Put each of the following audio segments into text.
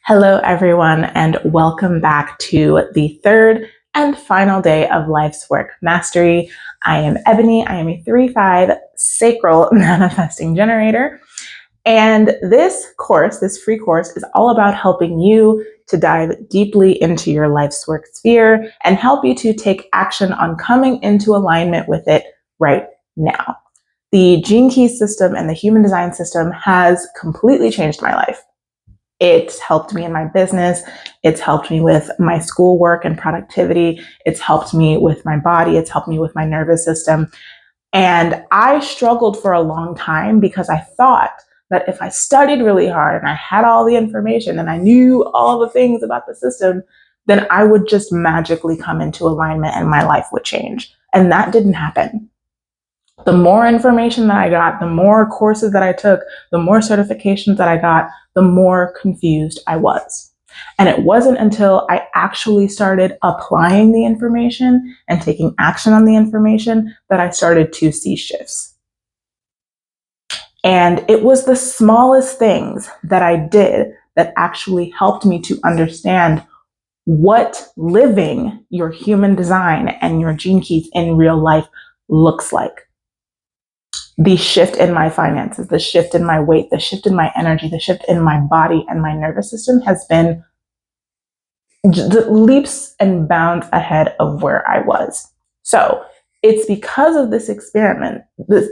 Hello, everyone, and welcome back to the third and final day of Life's Work Mastery. I am Ebony. I am a 3-5 sacral manifesting generator. And this free course, is all about helping you to dive deeply into your life's work sphere and help you to take action on coming into alignment with it right now. The Gene Keys system and the human design system has completely changed my life. It's helped me in my business. It's helped me with my schoolwork and productivity. It's helped me with my body. It's helped me with my nervous system. And I struggled for a long time because I thought that if I studied really hard and I had all the information and I knew all the things about the system, then I would just magically come into alignment and my life would change. And that didn't happen. The more information that I got, the more courses that I took, the more certifications that I got, the more confused I was. And it wasn't until I actually started applying the information and taking action on the information that I started to see shifts. And it was the smallest things that I did that actually helped me to understand what living your human design and your gene keys in real life looks like. The shift in my finances, the shift in my weight, the shift in my energy, the shift in my body and my nervous system has been leaps and bounds ahead of where I was. So it's because of this experiment, it's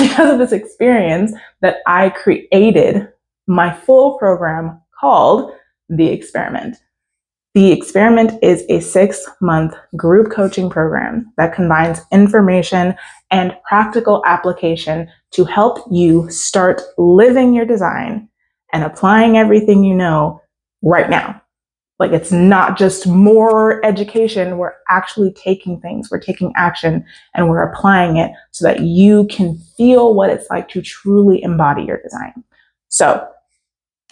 because of this experience that I created my full program called The Experiment. The Experiment is a 6-month group coaching program that combines information and practical application to help you start living your design and applying everything you know right now. Like, it's not just more education. We're actually taking things, we're taking action, and we're applying it so that you can feel what it's like to truly embody your design. So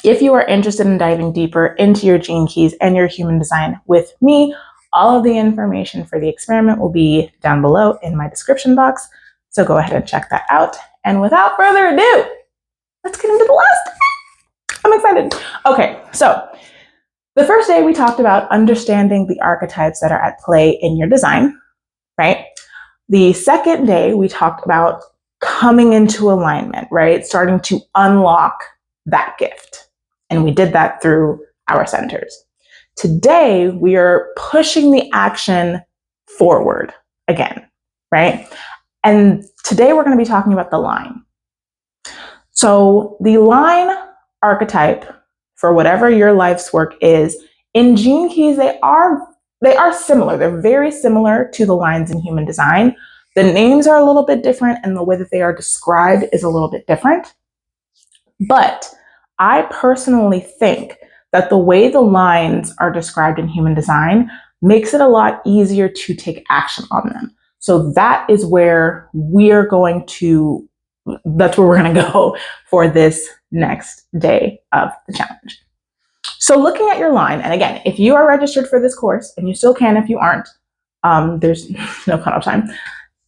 if you are interested in diving deeper into your gene keys and your human design with me, all of the information for the experiment will be down below in my description box. So go ahead and check that out. And without further ado, let's get into the last day. I'm excited. Okay, so the first day we talked about understanding the archetypes that are at play in your design, right? The second day we talked about coming into alignment, right? Starting to unlock that gift. And we did that through our centers. Today, we are pushing the action forward again, right? And today we're going to be talking about the line. So the line archetype for whatever your life's work is, in Gene Keys, they are similar. They're very similar to the lines in human design. The names are a little bit different and the way that they are described is a little bit different. But I personally think that the way the lines are described in human design makes it a lot easier to take action on them. So that's where we're going to go for this next day of the challenge. So looking at your line, and again, if you are registered for this course, and you still can if you aren't, there's no cutoff time.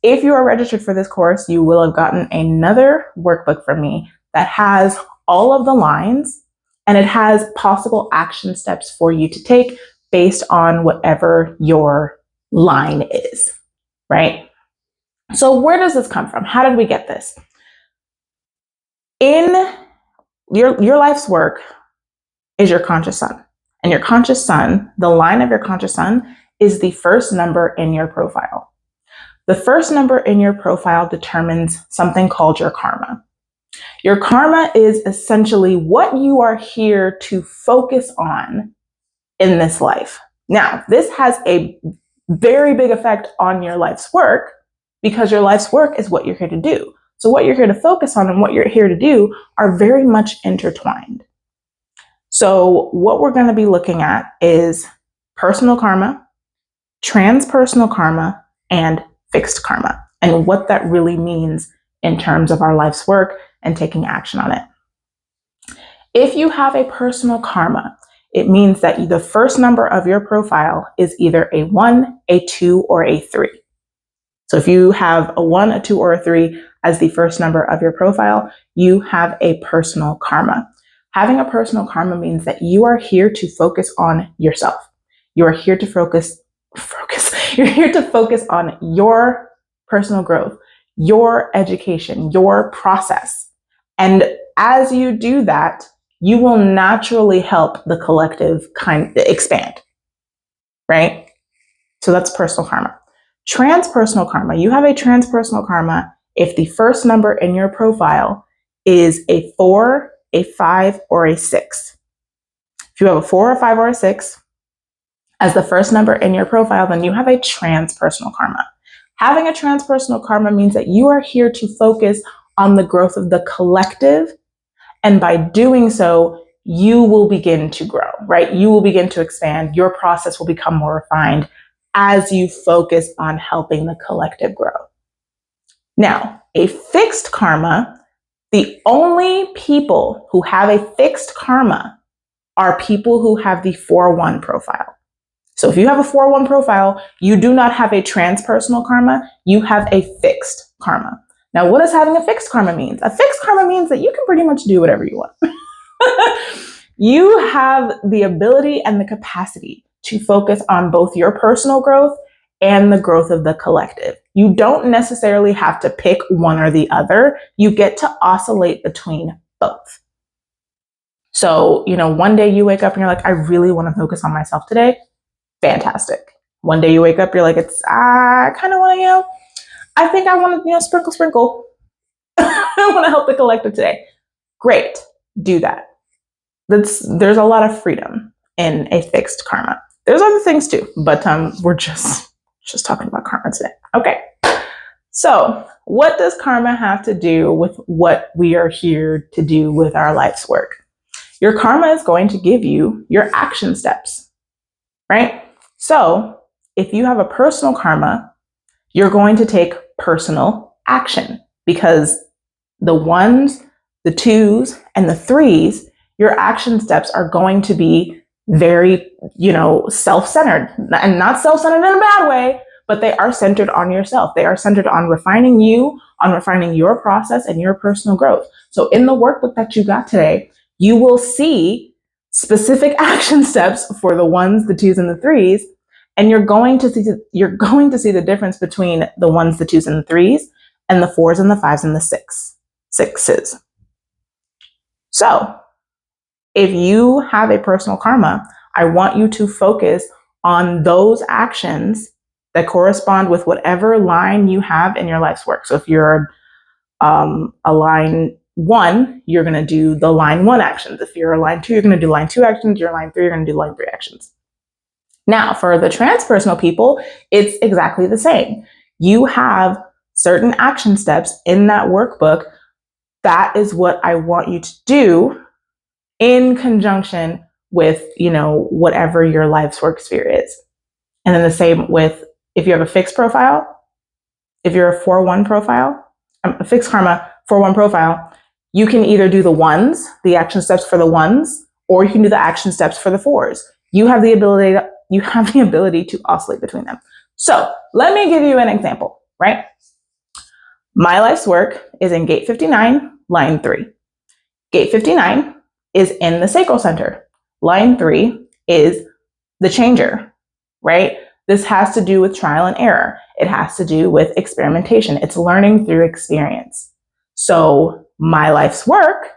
If you are registered for this course, you will have gotten another workbook from me that has all of the lines, and it has possible action steps for you to take based on whatever your line is, right? So where does this come from? How did we get this? In your life's work is your conscious sun. And your conscious sun, the line of your conscious sun, is the first number in your profile. The first number in your profile determines something called your karma. Your karma is essentially what you are here to focus on in this life. Now, this has a very big effect on your life's work because your life's work is what you're here to do. So what you're here to focus on and what you're here to do are very much intertwined. So what we're going to be looking at is personal karma, transpersonal karma, and fixed karma, and what that really means in terms of our life's work and taking action on it. If you have a personal karma, it means that the first number of your profile is either a 1, a 2, or a 3. So if you have a 1, a 2, or a 3 as the first number of your profile, you have a personal karma. Having a personal karma means that you are here to focus on yourself. You are here to focus. You're here to focus on your personal growth, your education, your process. And as you do that, you will naturally help the collective expand, right? So that's personal karma. Transpersonal karma. You have a transpersonal karma if the first number in your profile is a 4, a 5, or a 6. If you have a 4, a 5, or a 6 as the first number in your profile, then you have a transpersonal karma. Having a transpersonal karma means that you are here to focus on the growth of the collective. And by doing so, you will begin to grow, right? You will begin to expand. Your process will become more refined as you focus on helping the collective grow. Now, a fixed karma, the only people who have a fixed karma are people who have the 4-1 profile. So if you have a 4-1 profile, you do not have a transpersonal karma, you have a fixed karma. Now, what does having a fixed karma mean? A fixed karma means that you can pretty much do whatever you want. You have the ability and the capacity to focus on both your personal growth and the growth of the collective. You don't necessarily have to pick one or the other. You get to oscillate between both. So, one day you wake up and you're like, I really want to focus on myself today. Fantastic. One day you wake up, you're like, I kind of want to, I think I want to, sprinkle. I want to help the collective today. Great. Do that. There's a lot of freedom in a fixed karma. There's other things too, but we're just talking about karma today. Okay. So what does karma have to do with what we are here to do with our life's work? Your karma is going to give you your action steps, right? So if you have a personal karma, you're going to take personal action because the 1s, the 2s, and the 3s, your action steps are going to be very, self-centered, and not self-centered in a bad way, but they are centered on yourself. They are centered on refining you, on refining your process and your personal growth. So in the workbook that you got today, you will see specific action steps for the 1s, the 2s, and the 3s, and you're going to see the difference between the 1s, the 2s, and the 3s, and the 4s, and the 5s, and the 6s. So if you have a personal karma, I want you to focus on those actions that correspond with whatever line you have in your life's work. So if you're a line 1, you're going to do the line 1 actions. If you're a line 2, you're going to do line 2 actions. You're line 3, you're going to do line 3 actions. Now, for the transpersonal people, it's exactly the same. You have certain action steps in that workbook. That is what I want you to do in conjunction with, whatever your life's work sphere is. And then the same with if you have a fixed profile, if you're a 4-1 profile, a fixed karma 4-1 profile, you can either do the 1s, the action steps for the 1s, or you can do the action steps for the 4s. You have the ability to oscillate between them. So let me give you an example, right? My life's work is in gate 59, line 3. Gate 59 is in the sacral center. Line 3 is the changer, right? This has to do with trial and error. It has to do with experimentation. It's learning through experience. So my life's work,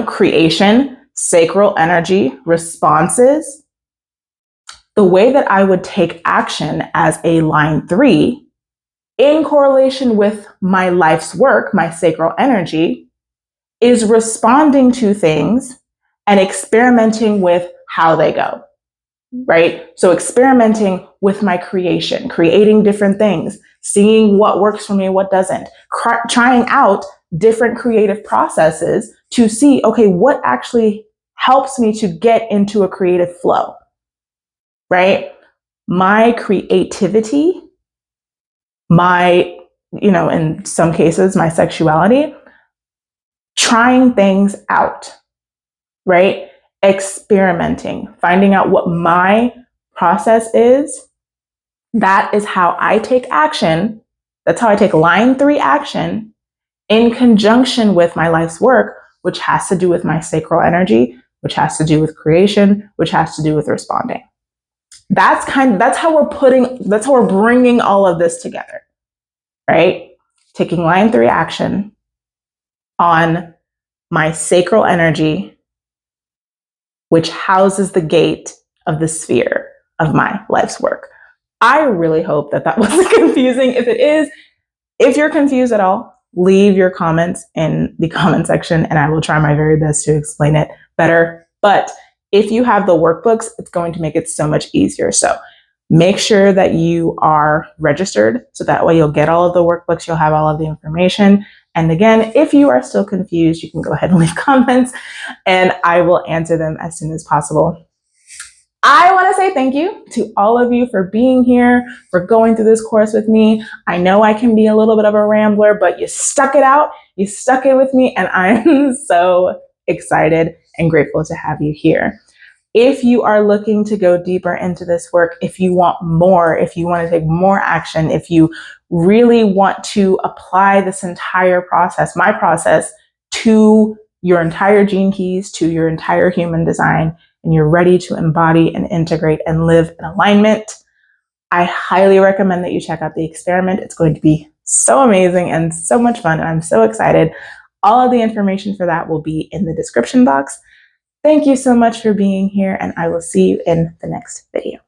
creation, sacral energy, responses, the way that I would take action as a line 3 in correlation with my life's work, my sacral energy, is responding to things and experimenting with how they go, right? So experimenting with my creation, creating different things, seeing what works for me, what doesn't, trying out different creative processes to see, okay, what actually helps me to get into a creative flow, right? My creativity, in some cases, my sexuality, trying things out, right? Experimenting, finding out what my process is. That is how I take action. That's how I take line 3 action in conjunction with my life's work which has to do with my sacral energy, which has to do with creation, which has to do with responding. That's how we're bringing all of this together, right? Taking line 3 action on my sacral energy, which houses the gate of the sphere of my life's work. I really hope that wasn't confusing. If it is, if you're confused at all, leave your comments in the comment section and I will try my very best to explain it better. But if you have the workbooks, it's going to make it so much easier. So make sure that you are registered so that way you'll get all of the workbooks, you'll have all of the information. And again, if you are still confused, you can go ahead and leave comments and I will answer them as soon as possible. I want to say thank you to all of you for being here, for going through this course with me. I know I can be a little bit of a rambler, but you stuck it out. You stuck it with me, and I'm so excited and grateful to have you here. If you are looking to go deeper into this work, if you want more, if you want to take more action, if you really want to apply this entire process, my process, to your entire gene keys, to your entire human design, and you're ready to embody and integrate and live in alignment, I highly recommend that you check out the experiment. It's going to be so amazing and so much fun, and I'm so excited. All of the information for that will be in the description box. Thank you so much for being here, and I will see you in the next video.